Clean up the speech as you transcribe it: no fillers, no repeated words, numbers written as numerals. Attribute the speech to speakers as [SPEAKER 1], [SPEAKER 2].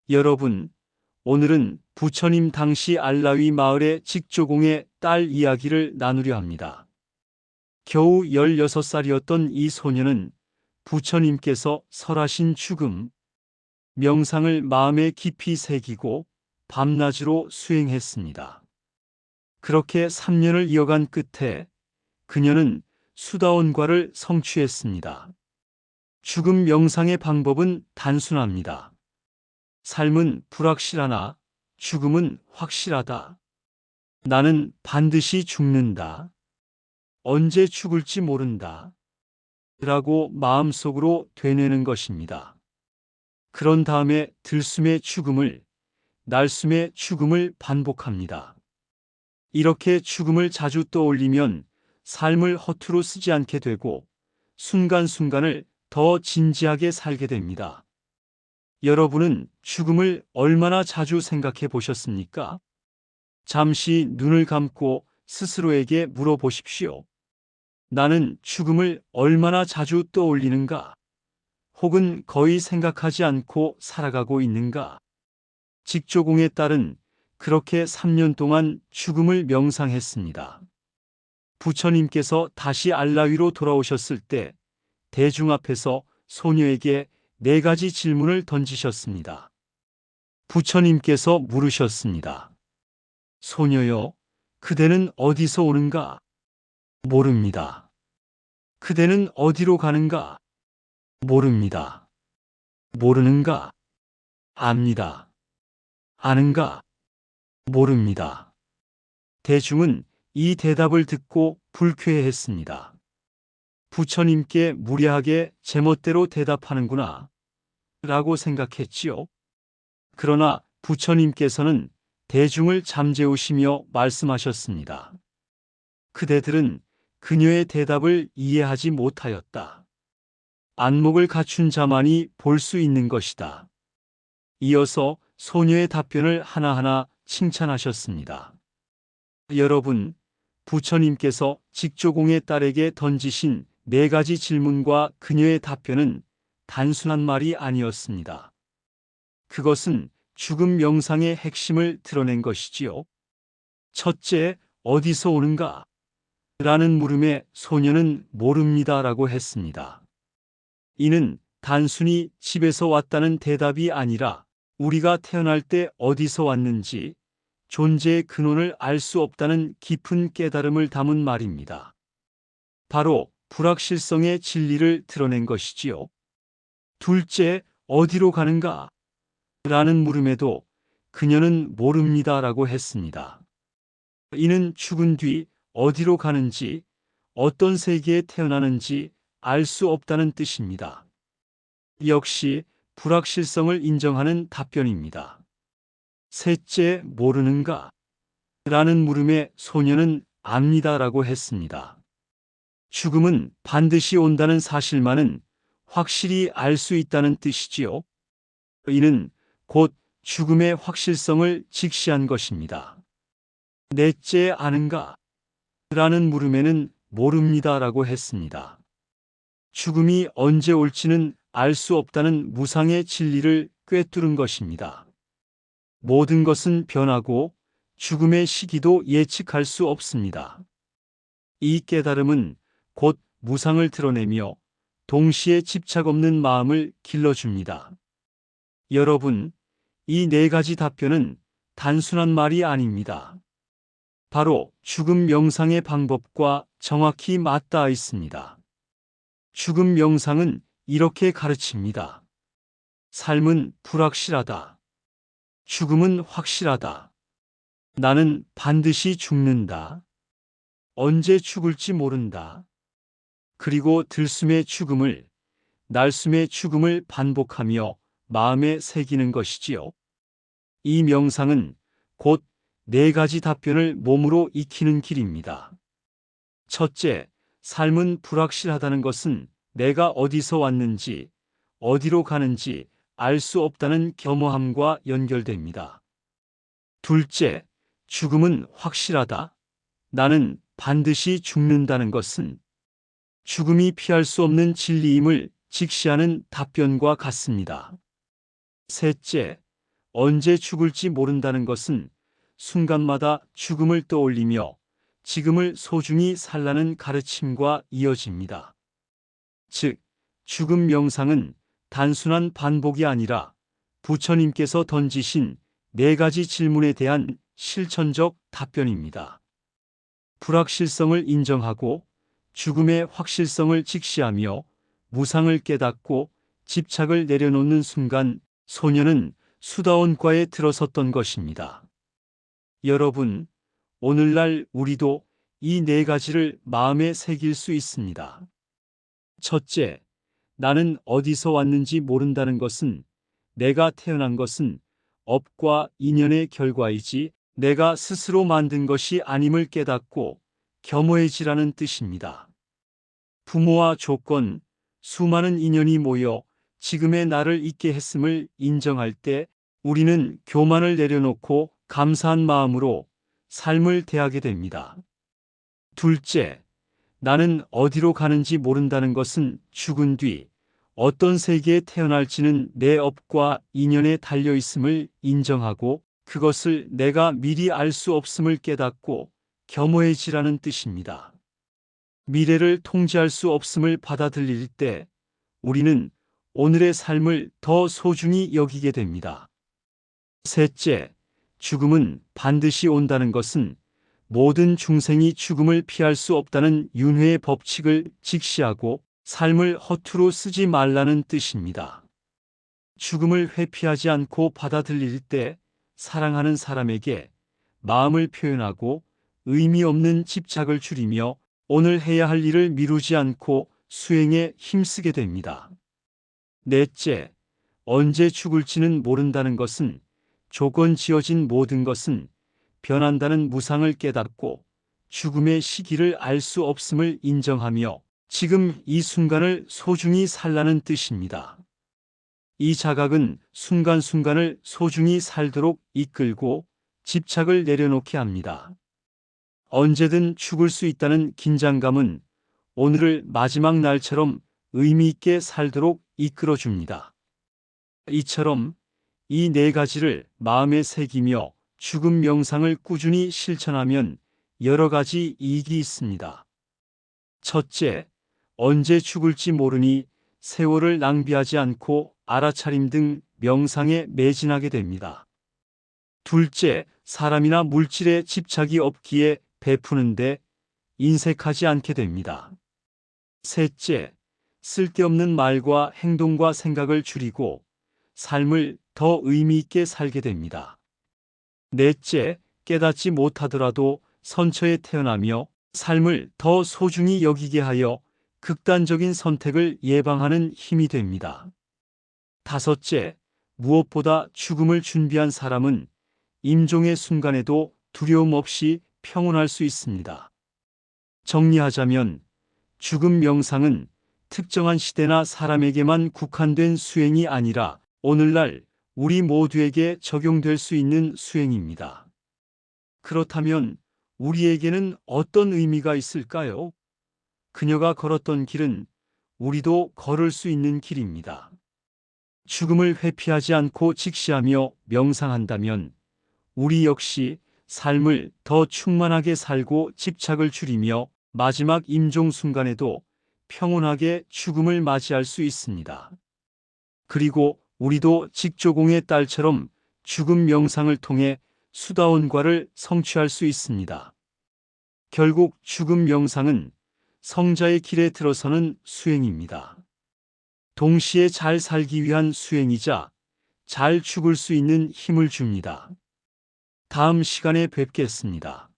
[SPEAKER 1] 여러분, 오늘은 부처님 당시 알라위 마을의 직조공의 딸 이야기를 나누려 합니다. 겨우 16살이었던 이 소녀는 부처님께서 설하신 죽음, 명상을 마음에 깊이 새기고 밤낮으로 수행했습니다. 그렇게 3년을 이어간 끝에 그녀는 수다원과를 성취했습니다. 죽음 명상의 방법은 단순합니다. 삶은 불확실하나 죽음은 확실하다. 나는 반드시 죽는다. 언제 죽을지 모른다. 라고 마음속으로 되뇌는 것입니다. 그런 다음에 들숨의 죽음을, 날숨의 죽음을 반복합니다. 이렇게 죽음을 자주 떠올리면 삶을 허투루 쓰지 않게 되고 순간순간을 더 진지하게 살게 됩니다. 여러분은 죽음을 얼마나 자주 생각해 보셨습니까? 잠시 눈을 감고 스스로에게 물어보십시오. 나는 죽음을 얼마나 자주 떠올리는가? 혹은 거의 생각하지 않고 살아가고 있는가? 직조공의 딸은 그렇게 3년 동안 죽음을 명상했습니다. 부처님께서 다시 알라위로 돌아오셨을 때 대중 앞에서 소녀에게 4가지 질문을 던지셨습니다. 부처님께서 물으셨습니다. 소녀여, 그대는 어디서 오는가? 모릅니다. 그대는 어디로 가는가? 모릅니다. 모르는가? 압니다. 아는가? 모릅니다. 대중은 이 대답을 듣고 불쾌해했습니다. 부처님께 무례하게 제멋대로 대답하는구나 라고 생각했지요. 그러나 부처님께서는 대중을 잠재우시며 말씀하셨습니다. 그대들은 그녀의 대답을 이해하지 못하였다. 안목을 갖춘 자만이 볼 수 있는 것이다. 이어서 소녀의 답변을 하나하나 칭찬하셨습니다. 여러분, 부처님께서 직조공의 딸에게 던지신 4가지 질문과 그녀의 답변은 단순한 말이 아니었습니다. 그것은 죽음 명상의 핵심을 드러낸 것이지요. 첫째, 어디서 오는가? 라는 물음에 소녀는 모릅니다 라고 했습니다. 이는 단순히 집에서 왔다는 대답이 아니라 우리가 태어날 때 어디서 왔는지 존재의 근원을 알 수 없다는 깊은 깨달음을 담은 말입니다. 바로 불확실성의 진리를 드러낸 것이지요. 둘째, 어디로 가는가? 라는 물음에도 그녀는 모릅니다 라고 했습니다. 이는 죽은 뒤 어디로 가는지, 어떤 세계에 태어나는지 알 수 없다는 뜻입니다. 역시 불확실성을 인정하는 답변입니다. 셋째, 모르는가? 라는 물음에 소녀는 압니다 라고 했습니다. 죽음은 반드시 온다는 사실만은 확실히 알 수 있다는 뜻이지요. 이는 곧 죽음의 확실성을 직시한 것입니다. 넷째, 아는가? 라는 물음에는 모릅니다 라고 했습니다. 죽음이 언제 올지는 알 수 없다는 무상의 진리를 꿰뚫은 것입니다. 모든 것은 변하고 죽음의 시기도 예측할 수 없습니다. 이 깨달음은 곧 무상을 드러내며 동시에 집착 없는 마음을 길러줍니다. 여러분, 이 4가지 답변은 단순한 말이 아닙니다. 바로 죽음 명상의 방법과 정확히 맞닿아 있습니다. 죽음 명상은 이렇게 가르칩니다. 삶은 불확실하다. 죽음은 확실하다. 나는 반드시 죽는다. 언제 죽을지 모른다. 그리고 들숨의 죽음을, 날숨의 죽음을 반복하며 마음에 새기는 것이지요. 이 명상은 곧 4가지 답변을 몸으로 익히는 길입니다. 첫째, 삶은 불확실하다는 것은 내가 어디서 왔는지, 어디로 가는지 알 수 없다는 겸허함과 연결됩니다. 둘째, 죽음은 확실하다. 나는 반드시 죽는다는 것은 죽음이 피할 수 없는 진리임을 직시하는 답변과 같습니다. 셋째, 언제 죽을지 모른다는 것은 순간마다 죽음을 떠올리며 지금을 소중히 살라는 가르침과 이어집니다. 즉, 죽음 명상은 단순한 반복이 아니라 부처님께서 던지신 4가지 질문에 대한 실천적 답변입니다. 불확실성을 인정하고 죽음의 확실성을 직시하며 무상을 깨닫고 집착을 내려놓는 순간 소녀는 수다원과에 들어섰던 것입니다. 여러분, 오늘날 우리도 이 4가지를 마음에 새길 수 있습니다. 첫째, 나는 어디서 왔는지 모른다는 것은 내가 태어난 것은 업과 인연의 결과이지 내가 스스로 만든 것이 아님을 깨닫고 겸허해지라는 뜻입니다. 부모와 조건, 수많은 인연이 모여 지금의 나를 있게 했음을 인정할 때 우리는 교만을 내려놓고 감사한 마음으로 삶을 대하게 됩니다. 둘째, 나는 어디로 가는지 모른다는 것은 죽은 뒤 어떤 세계에 태어날지는 내 업과 인연에 달려 있음을 인정하고 그것을 내가 미리 알 수 없음을 깨닫고 겸허해지라는 뜻입니다. 미래를 통제할 수 없음을 받아들일 때 우리는 오늘의 삶을 더 소중히 여기게 됩니다. 셋째, 죽음은 반드시 온다는 것은 모든 중생이 죽음을 피할 수 없다는 윤회의 법칙을 직시하고 삶을 허투루 쓰지 말라는 뜻입니다. 죽음을 회피하지 않고 받아들일 때 사랑하는 사람에게 마음을 표현하고 의미 없는 집착을 줄이며 오늘 해야 할 일을 미루지 않고 수행에 힘쓰게 됩니다. 넷째, 언제 죽을지는 모른다는 것은 조건 지어진 모든 것은 변한다는 무상을 깨닫고 죽음의 시기를 알 수 없음을 인정하며 지금 이 순간을 소중히 살라는 뜻입니다. 이 자각은 순간순간을 소중히 살도록 이끌고 집착을 내려놓게 합니다. 언제든 죽을 수 있다는 긴장감은 오늘을 마지막 날처럼 의미 있게 살도록 이끌어줍니다. 이처럼 이 4가지를 마음에 새기며 죽음 명상을 꾸준히 실천하면 여러 가지 이익이 있습니다. 첫째, 언제 죽을지 모르니 세월을 낭비하지 않고 알아차림 등 명상에 매진하게 됩니다. 둘째, 사람이나 물질에 집착이 없기에 베푸는데 인색하지 않게 됩니다. 셋째, 쓸데없는 말과 행동과 생각을 줄이고 삶을 더 의미 있게 살게 됩니다. 넷째, 깨닫지 못하더라도 선처에 태어나며 삶을 더 소중히 여기게 하여 극단적인 선택을 예방하는 힘이 됩니다. 다섯째, 무엇보다 죽음을 준비한 사람은 임종의 순간에도 두려움 없이 평온할 수 있습니다. 정리하자면 죽음 명상은 특정한 시대나 사람에게만 국한된 수행이 아니라 오늘날 우리 모두에게 적용될 수 있는 수행입니다. 그렇다면 우리에게는 어떤 의미가 있을까요? 그녀가 걸었던 길은 우리도 걸을 수 있는 길입니다. 죽음을 회피하지 않고 직시하며 명상한다면 우리 역시 삶을 더 충만하게 살고 집착을 줄이며 마지막 임종 순간에도 평온하게 죽음을 맞이할 수 있습니다. 그리고 우리도 직조공의 딸처럼 죽음 명상을 통해 수다원과를 성취할 수 있습니다. 결국 죽음 명상은 성자의 길에 들어서는 수행입니다. 동시에 잘 살기 위한 수행이자 잘 죽을 수 있는 힘을 줍니다. 다음 시간에 뵙겠습니다.